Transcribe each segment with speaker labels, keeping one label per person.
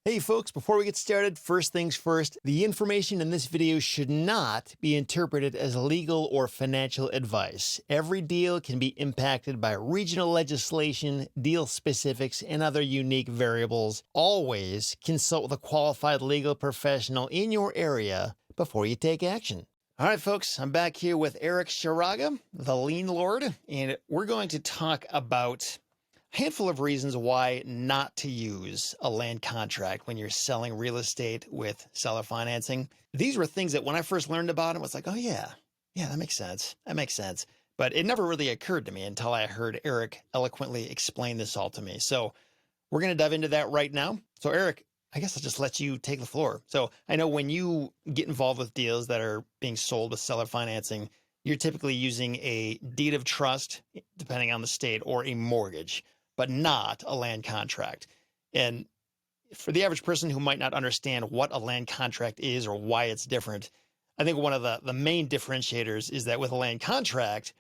Speaker 1: Hey folks, before we get started, first things first, the information in this video should not be interpreted as legal or financial advice. Every deal can be impacted by regional legislation, deal specifics, and other unique variables. Always consult with a qualified legal professional in your area before you take action. All right, folks, I'm back here with Eric Scharaga, the Lien Lord, and we're going to talk about handful of reasons why not to use a land contract when you're selling real estate with seller financing. These were things that when I first learned about it, I was like, oh yeah, that makes sense. That makes sense. But it never really occurred to me until I heard Eric eloquently explain this all to me. So we're going to dive into that right now. So Eric, I guess I'll just let you take the floor. So I know when you get involved with deals that are being sold with seller financing, you're typically using a deed of trust, depending on the state, or a mortgage, but not a land contract. And for the average person who might not understand what a land contract is or why it's different, I think one of the main differentiators is that with a land contract,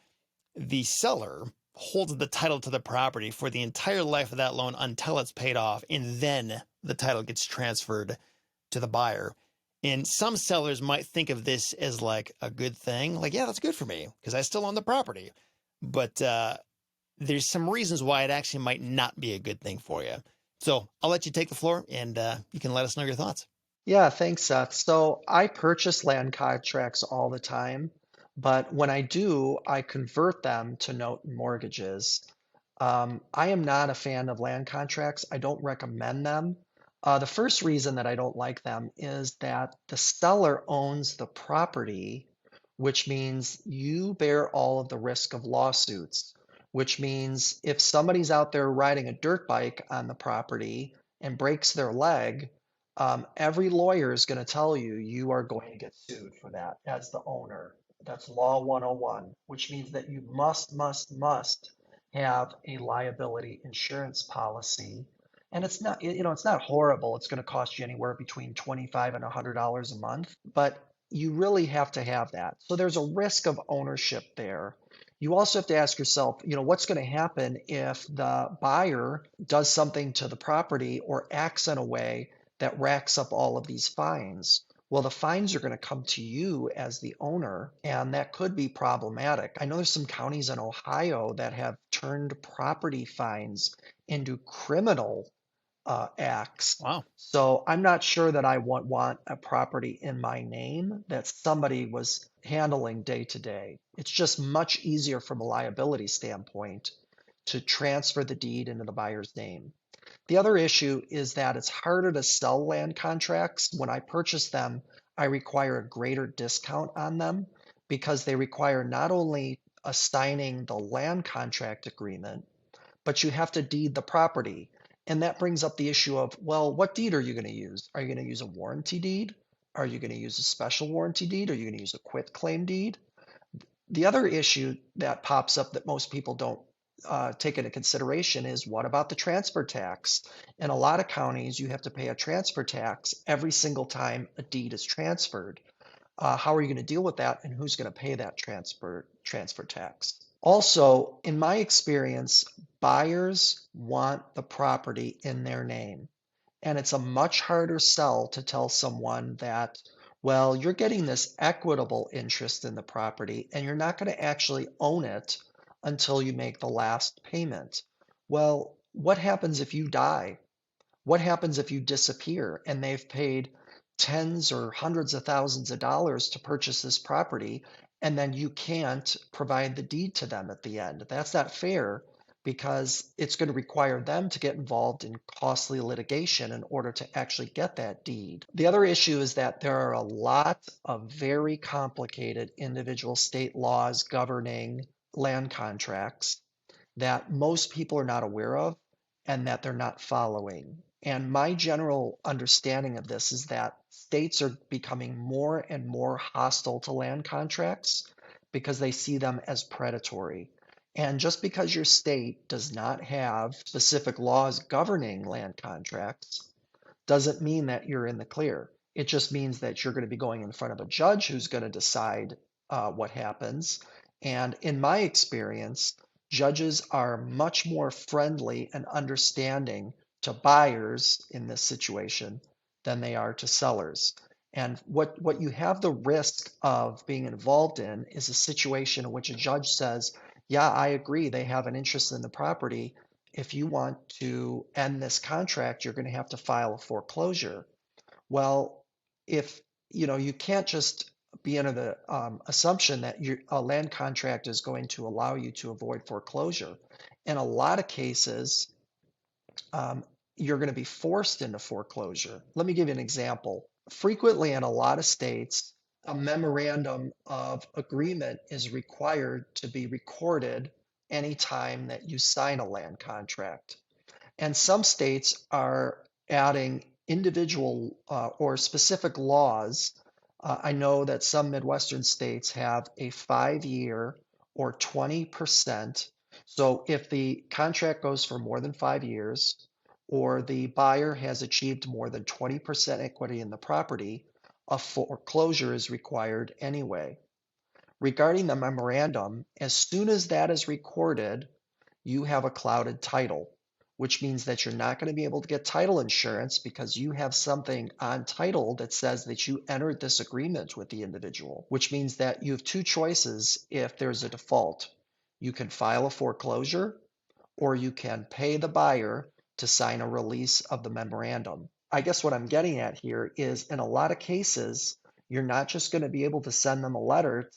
Speaker 1: the seller holds the title to the property for the entire life of that loan until it's paid off, and then the title gets transferred to the buyer. And some sellers might think of this as like a good thing. Like, yeah, that's good for me because I still own the property. But there's some reasons why it actually might not be a good thing for you. So I'll let you take the floor and you can let us know your thoughts.
Speaker 2: Yeah, thanks, Seth. So I purchase land contracts all the time, but when I do, I convert them to note and mortgages. I am not a fan of land contracts. I don't recommend them. The first reason that I don't like them is that the seller owns the property, which means you bear all of the risk of lawsuits, which means if somebody's out there riding a dirt bike on the property and breaks their leg, every lawyer is going to tell you you are going to get sued for that as the owner. That's Law 101, which means that you must have a liability insurance policy. And it's not, it's not horrible. It's going to cost you anywhere between $25 and $100 a month, but you really have to have that. So there's a risk of ownership there. You also have to ask yourself, what's going to happen if the buyer does something to the property or acts in a way that racks up all of these fines? Well, the fines are going to come to you as the owner, and that could be problematic. I know there's some counties in Ohio that have turned property fines into criminal acts.
Speaker 1: Wow.
Speaker 2: So I'm not sure that I want a property in my name that somebody was handling day to day. It's just much easier from a liability standpoint to transfer the deed into the buyer's name. The other issue is that it's harder to sell land contracts. When I purchase them, I require a greater discount on them because they require not only assigning the land contract agreement, but you have to deed the property. And that brings up the issue of, well, what deed are you going to use? Are you going to use a warranty deed? Are you going to use a special warranty deed? Are you going to use a quitclaim deed? The other issue that pops up that most people don't take into consideration is, what about the transfer tax? In a lot of counties, you have to pay a transfer tax every single time a deed is transferred. How are you going to deal with that, and who's going to pay that transfer tax? Also, in my experience, buyers want the property in their name. And it's a much harder sell to tell someone that, well, you're getting this equitable interest in the property and you're not going to actually own it until you make the last payment. Well, what happens if you die? What happens if you disappear and they've paid tens or hundreds of thousands of dollars to purchase this property, and then you can't provide the deed to them at the end? That's not fair because it's going to require them to get involved in costly litigation in order to actually get that deed. The other issue is that there are a lot of very complicated individual state laws governing land contracts that most people are not aware of and that they're not following. And my general understanding of this is that states are becoming more and more hostile to land contracts because they see them as predatory. And just because your state does not have specific laws governing land contracts doesn't mean that you're in the clear. It just means that you're going to be going in front of a judge who's going to decide what happens. And in my experience, judges are much more friendly and understanding to buyers in this situation than they are to sellers. And what you have the risk of being involved in is a situation in which a judge says, yeah, I agree, they have an interest in the property. If you want to end this contract, you're going to have to file a foreclosure. Well, if you can't just be under the assumption that a land contract is going to allow you to avoid foreclosure. In a lot of cases, um, you're going to be forced into foreclosure. Let me give you an example. Frequently, in a lot of states, a memorandum of agreement is required to be recorded anytime that you sign a land contract. And some states are adding individual or specific laws. I know that some Midwestern states have a 5 year or 20%. So if the contract goes for more than 5 years, or the buyer has achieved more than 20% equity in the property, a foreclosure is required anyway. Regarding the memorandum, as soon as that is recorded, you have a clouded title, which means that you're not going to be able to get title insurance because you have something on title that says that you entered this agreement with the individual, which means that you have two choices if there's a default. You can file a foreclosure, or you can pay the buyer to sign a release of the memorandum. I guess what I'm getting at here is in a lot of cases, you're not just going to be able to send them a letter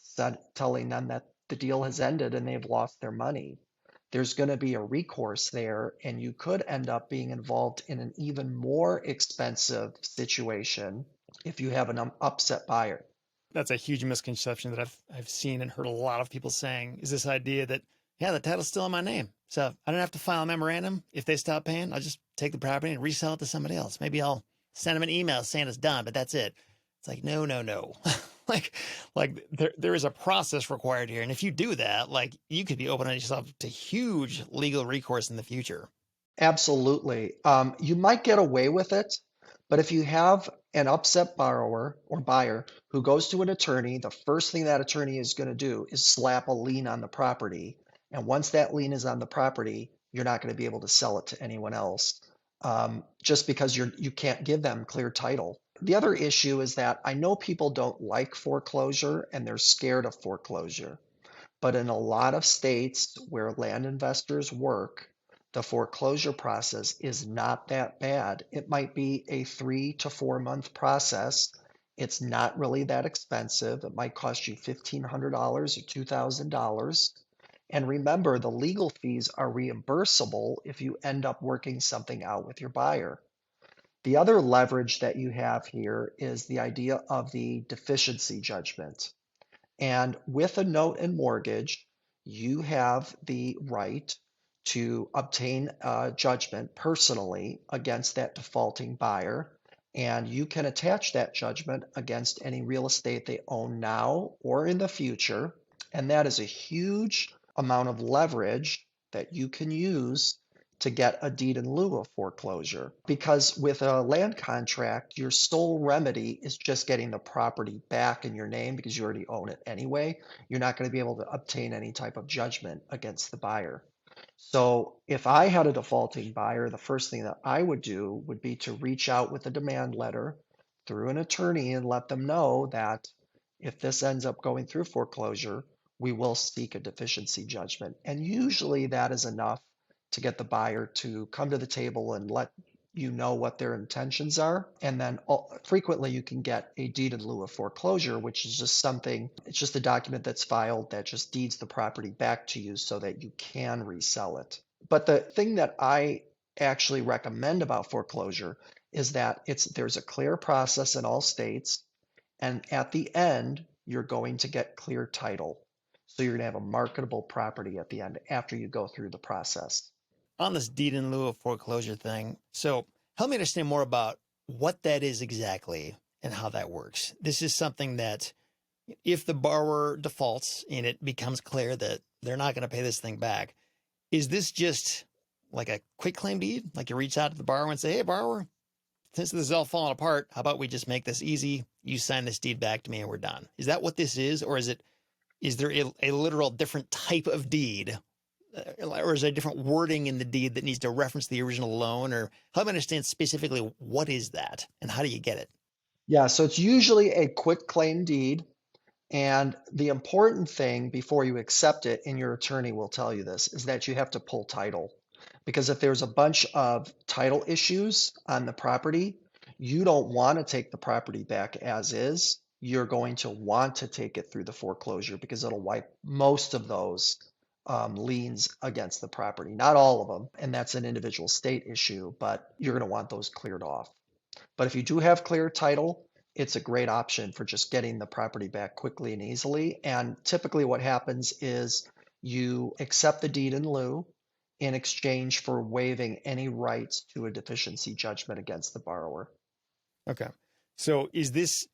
Speaker 2: telling them that the deal has ended and they've lost their money. There's going to be a recourse there, and you could end up being involved in an even more expensive situation if you have an upset buyer.
Speaker 1: That's a huge misconception that I've seen and heard a lot of people saying, is this idea that, yeah, the title's still in my name, so I don't have to file a memorandum. If they stop paying, I'll just take the property and resell it to somebody else. Maybe I'll send them an email saying it's done, but that's it. It's like, no, no, no. like there is a process required here. And if you do that, like, you could be opening yourself to huge legal recourse in the future.
Speaker 2: Absolutely. You might get away with it, but if you have an upset borrower or buyer who goes to an attorney, the first thing that attorney is going to do is slap a lien on the property. And once that lien is on the property, you're not going to be able to sell it to anyone else, just because you can't give them clear title. The other issue is that I know people don't like foreclosure and they're scared of foreclosure. But in a lot of states where land investors work, the foreclosure process is not that bad. It might be a 3 to 4 month process. It's not really that expensive. It might cost you $1,500 or $2,000. And remember, the legal fees are reimbursable if you end up working something out with your buyer. The other leverage that you have here is the idea of the deficiency judgment. And with a note and mortgage, you have the right to obtain a judgment personally against that defaulting buyer. And you can attach that judgment against any real estate they own now or in the future. And that is a huge amount of leverage that you can use to get a deed in lieu of foreclosure. Because with a land contract, your sole remedy is just getting the property back in your name because you already own it anyway. You're not going to be able to obtain any type of judgment against the buyer. So if I had a defaulting buyer, the first thing that I would do would be to reach out with a demand letter through an attorney and let them know that if this ends up going through foreclosure, we will seek a deficiency judgment. And usually that is enough to get the buyer to come to the table and let you know what their intentions are. And then frequently you can get a deed in lieu of foreclosure, which is just something, it's just a document that's filed that just deeds the property back to you so that you can resell it. But the thing that I actually recommend about foreclosure is that there's a clear process in all states. And at the end, you're going to get clear title. So you're going to have a marketable property at the end after you go through the process.
Speaker 1: On this deed in lieu of foreclosure thing, so help me understand more about what that is exactly and how that works. This is something that if the borrower defaults and it becomes clear that they're not going to pay this thing back, is this just like a quick claim deed? Like you reach out to the borrower and say, hey, borrower, since this is all falling apart, how about we just make this easy? You sign this deed back to me and we're done. Is that what this is? Or is there a literal different type of deed or is there different wording in the deed that needs to reference the original loan? Or help me understand specifically what is that and how do you get it?
Speaker 2: Yeah, so it's usually a quick claim deed. And the important thing before you accept it, and your attorney will tell you this, is that you have to pull title. Because if there's a bunch of title issues on the property, you don't want to take the property back as is. You're going to want to take it through the foreclosure because it'll wipe most of those liens against the property. Not all of them, and that's an individual state issue, but you're going to want those cleared off. But if you do have clear title, it's a great option for just getting the property back quickly and easily. And typically what happens is you accept the deed in lieu in exchange for waiving any rights to a deficiency judgment against the borrower.
Speaker 1: Okay. So is this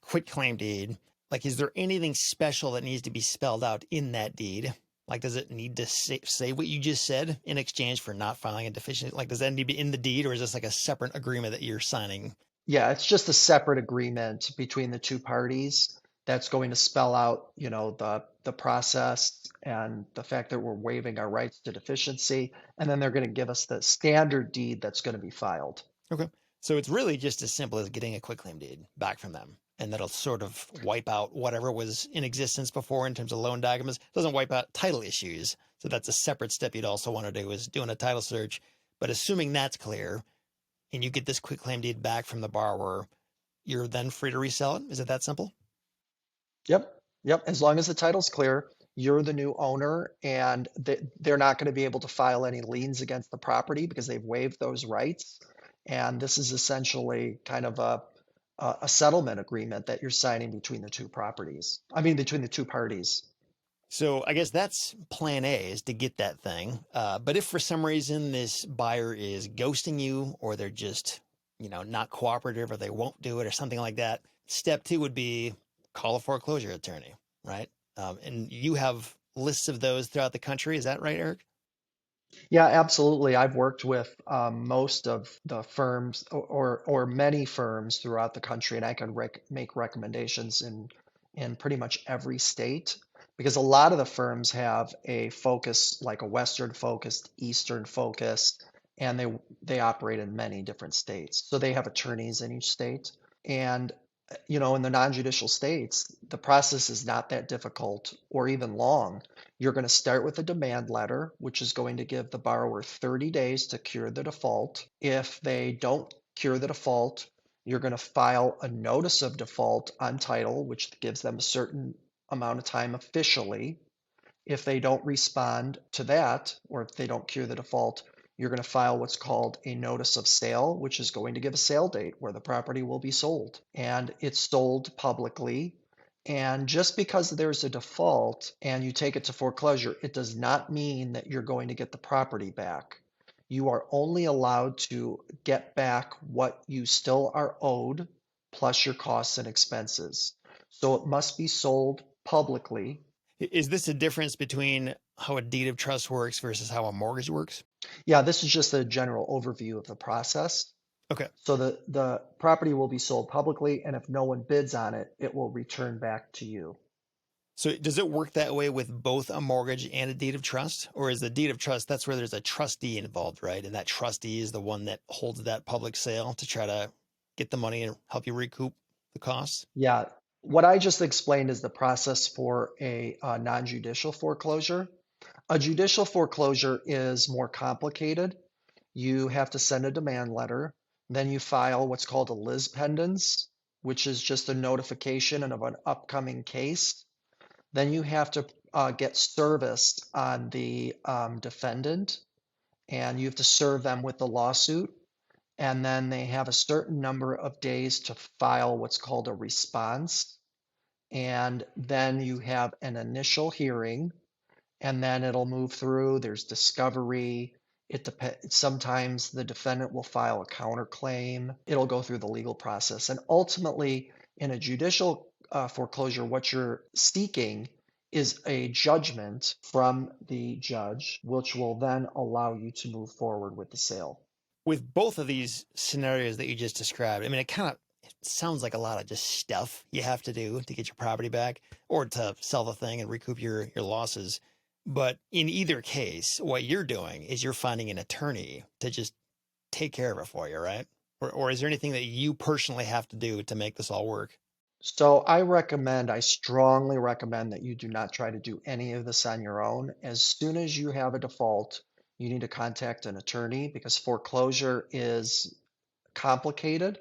Speaker 1: quit claim deed, like, is there anything special that needs to be spelled out in that deed? Like, does it need to say what you just said in exchange for not filing a deficiency? Like, does that need to be in the deed, or is this like a separate agreement that you're signing?
Speaker 2: Yeah, it's just a separate agreement between the two parties that's going to spell out, the process and the fact that we're waiving our rights to deficiency, and then they're going to give us the standard deed that's going to be filed.
Speaker 1: Okay. So it's really just as simple as getting a quitclaim deed back from them. And that'll sort of wipe out whatever was in existence before in terms of loan documents. It doesn't wipe out title issues. So that's a separate step you'd also want to do, is doing a title search. But assuming that's clear and you get this quitclaim deed back from the borrower, you're then free to resell it. Is it that simple?
Speaker 2: Yep, yep. As long as the title's clear, you're the new owner, and they're not going to be able to file any liens against the property because they've waived those rights. And this is essentially kind of a settlement agreement that you're signing between the two properties. I mean, between the two parties.
Speaker 1: So I guess that's plan A, is to get that thing. But if for some reason this buyer is ghosting you, or they're just, not cooperative, or they won't do it or something like that, step two would be call a foreclosure attorney, right? And you have lists of those throughout the country. Is that right, Eric?
Speaker 2: Yeah, absolutely. I've worked with most of the firms or many firms throughout the country, and I can make recommendations in pretty much every state because a lot of the firms have a focus, like a Western focused, Eastern focus, and they operate in many different states. So they have attorneys in each state. And in the non-judicial states, the process is not that difficult or even long. You're going to start with a demand letter, which is going to give the borrower 30 days to cure the default. If they don't cure the default, you're going to file a notice of default on title, which gives them a certain amount of time officially. If they don't respond to that, or if they don't cure the default, you're going to file what's called a notice of sale, which is going to give a sale date where the property will be sold. And it's sold publicly. And just because there's a default and you take it to foreclosure, it does not mean that you're going to get the property back. You are only allowed to get back what you still are owed, plus your costs and expenses. So it must be sold publicly.
Speaker 1: Is this a difference between how a deed of trust works versus how a mortgage works?
Speaker 2: Yeah, this is just a general overview of the process.
Speaker 1: Okay.
Speaker 2: So the property will be sold publicly, and if no one bids on it, it will return back to you.
Speaker 1: So does it work that way with both a mortgage and a deed of trust? Or is the deed of trust, that's where there's a trustee involved, right? And that trustee is the one that holds that public sale to try to get the money and help you recoup the costs?
Speaker 2: Yeah, what I just explained is the process for a non-judicial foreclosure. A judicial foreclosure is more complicated. You have to send a demand letter, then you file what's called a lis pendens, which is just a notification of an upcoming case. Then you have to get serviced on the defendant, and you have to serve them with the lawsuit. And then they have a certain number of days to file what's called a response. And then you have an initial hearing, and then it'll move through. There's discovery. It depends. Sometimes the defendant will file a counterclaim. It'll go through the legal process. And ultimately, in a judicial foreclosure, what you're seeking is a judgment from the judge, which will then allow you to move forward with the sale.
Speaker 1: With both of these scenarios that you just described, I mean, it sounds like a lot of just stuff you have to do to get your property back or to sell the thing and recoup your losses. But in either case, what you're doing is you're finding an attorney to just take care of it for you, right? Or is there anything that you personally have to do to make this all work?
Speaker 2: So I strongly recommend that you do not try to do any of this on your own. As soon as you have a default, you need to contact an attorney because foreclosure is complicated.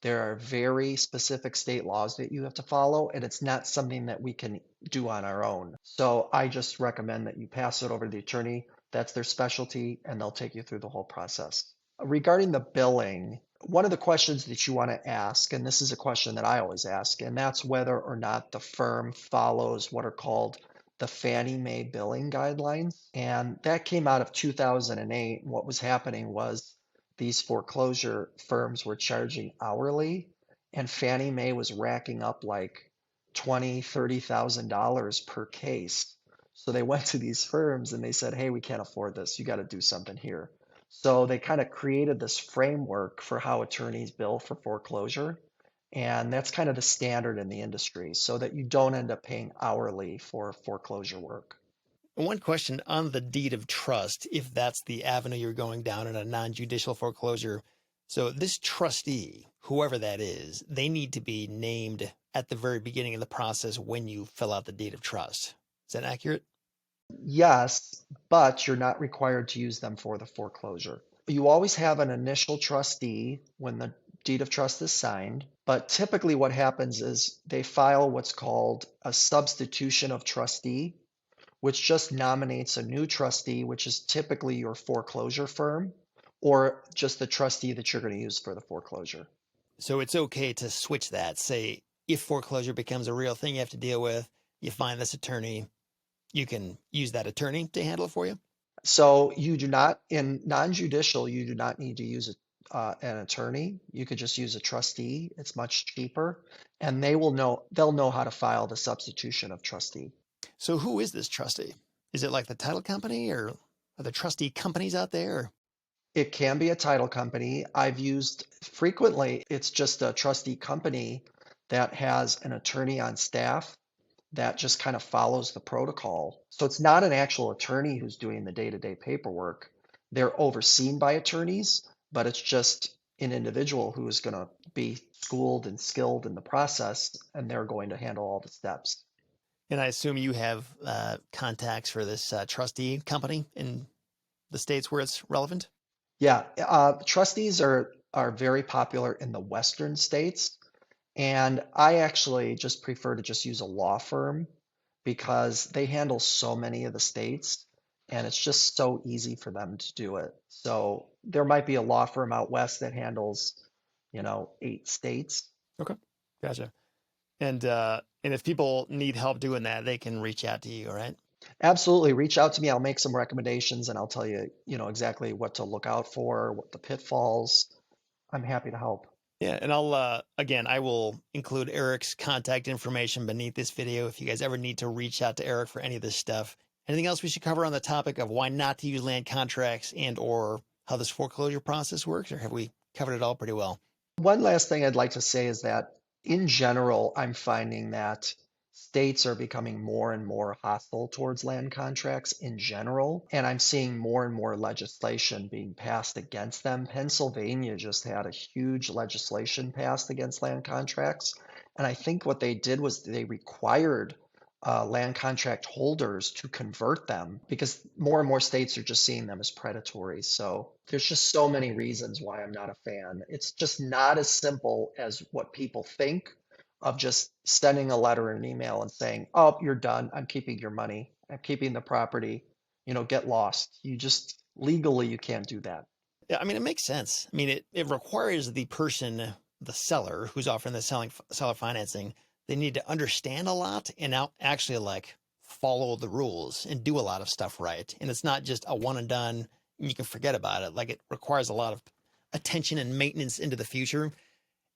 Speaker 2: There are very specific state laws that you have to follow, and it's not something that we can do on our own. So I just recommend that you pass it over to the attorney. That's their specialty, and they'll take you through the whole process. Regarding the billing, one of the questions that you want to ask, and this is a question that I always ask, and that's whether or not the firm follows what are called the Fannie Mae billing guidelines. And that came out of 2008. And what was happening was these foreclosure firms were charging hourly, and Fannie Mae was racking up like $20,000, $30,000 per case. So they went to these firms and they said, "Hey, we can't afford this. You got to do something here." So they kind of created this framework for how attorneys bill for foreclosure. And that's kind of the standard in the industry so that you don't end up paying hourly for foreclosure work.
Speaker 1: One question on the deed of trust, if that's the avenue you're going down in a non-judicial foreclosure. So this trustee, whoever that is, they need to be named at the very beginning of the process when you fill out the deed of trust. Is that accurate?
Speaker 2: Yes, but you're not required to use them for the foreclosure. You always have an initial trustee when the deed of trust is signed, but typically what happens is they file what's called a substitution of trustee, which just nominates a new trustee, which is typically your foreclosure firm or just the trustee that you're going to use for the foreclosure.
Speaker 1: So it's okay to switch that. Say, if foreclosure becomes a real thing you have to deal with, you find this attorney, you can use that attorney to handle it for you.
Speaker 2: So you do not, in non-judicial, you do not need to use an attorney. You could just use a trustee. It's much cheaper, and they'll know how to file the substitution of trustee.
Speaker 1: So who is this trustee? Is it like the title company, or are there trustee companies out there?
Speaker 2: It can be a title company. I've used frequently, it's just a trustee company that has an attorney on staff that just kind of follows the protocol. So it's not an actual attorney who's doing the day-to-day paperwork. They're overseen by attorneys, but it's just an individual who is going to be schooled and skilled in the process, and they're going to handle all the steps.
Speaker 1: And I assume you have contacts for this trustee company in the states where it's relevant?
Speaker 2: Yeah, trustees are very popular in the Western states. And I actually just prefer to just use a law firm because they handle so many of the states and it's just so easy for them to do it. So there might be a law firm out west that handles, 8 states.
Speaker 1: Okay, gotcha. And if people need help doing that, they can reach out to you, all right?
Speaker 2: Absolutely. Reach out to me. I'll make some recommendations and I'll tell you, exactly what to look out for, what the pitfalls. I'm happy to help.
Speaker 1: Yeah, and again, I will include Eric's contact information beneath this video if you guys ever need to reach out to Eric for any of this stuff. Anything else we should cover on the topic of why not to use land contracts and or how this foreclosure process works, or have we covered it all pretty well?
Speaker 2: One last thing I'd like to say is that in general, I'm finding that states are becoming more and more hostile towards land contracts in general, and I'm seeing more and more legislation being passed against them. Pennsylvania just had a huge legislation passed against land contracts, and I think what they did was they required land contract holders to convert them because more and more states are just seeing them as predatory. So there's just so many reasons why I'm not a fan. It's just not as simple as what people think of just sending a letter or an email and saying, "Oh, you're done. I'm keeping your money. I'm keeping the property. Get lost." You just legally you can't do that.
Speaker 1: Yeah, I mean, it makes sense. I mean, it requires the person, the seller who's offering the seller financing, they need to understand a lot and now actually like follow the rules and do a lot of stuff right. And it's not just a one and done and you can forget about it. Like it requires a lot of attention and maintenance into the future.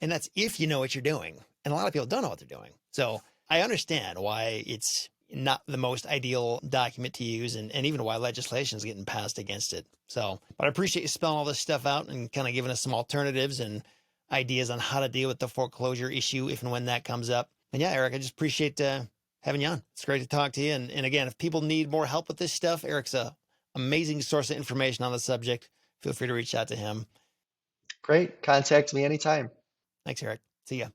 Speaker 1: And that's if you know what you're doing. And a lot of people don't know what they're doing. So I understand why it's not the most ideal document to use and even why legislation is getting passed against it. So, but I appreciate you spelling all this stuff out and kind of giving us some alternatives and ideas on how to deal with the foreclosure issue if and when that comes up. And yeah, Eric, I just appreciate having you on. It's great to talk to you. And again, if people need more help with this stuff, Eric's a amazing source of information on the subject. Feel free to reach out to him.
Speaker 2: Great. Contact me anytime.
Speaker 1: Thanks, Eric. See ya.